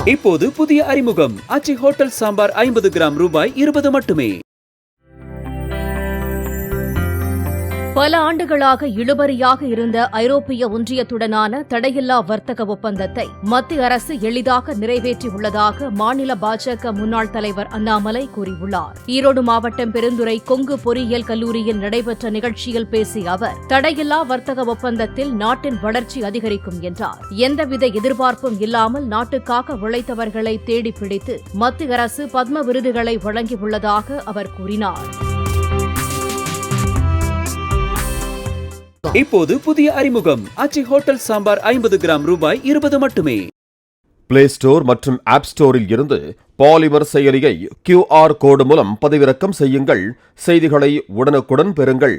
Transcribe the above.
இப்போது புதிய அறிமுகம் ஆச்சி ஹோட்டல் சாம்பார் 50 கிராம் ரூபாய் 20 மட்டுமே. பல ஆண்டுகளாக இழுபறியாக இருந்த ஐரோப்பிய ஒன்றியத்துடனான தடையில்லா வர்த்தக ஒப்பந்தத்தை மத்திய அரசு எளிதாக நிறைவேற்றியுள்ளதாக மாநில பாஜக முன்னாள் தலைவர் அண்ணாமலை கூறியுள்ளார். ஈரோடு மாவட்டம் பெருந்துறை கொங்கு பொறியியல் கல்லூரியில் நடைபெற்ற நிகழ்ச்சியில் பேசிய அவர், தடையில்லா வர்த்தக ஒப்பந்தத்தில் நாட்டின் வளர்ச்சி அதிகரிக்கும் என்றார். எந்தவித எதிர்பார்ப்பும் இல்லாமல் நாட்டுக்காக உழைத்தவர்களை தேடிப் பிடித்து மத்திய அரசு பத்ம விருதுகளை வழங்கியுள்ளதாக அவர் கூறினார். இப்போது புதிய அறிமுகம் ஆச்சி ஹோட்டல் சாம்பார் 50 கிராம் ரூபாய் 20 மட்டுமே. பிளே ஸ்டோர் மற்றும் ஆப் ஸ்டோரில் இருந்து பாலிமர் செயலியை QR கோடு மூலம் பதிவிறக்கம் செய்யுங்கள். செய்திகளை உடனுக்குடன் பெறுங்கள்.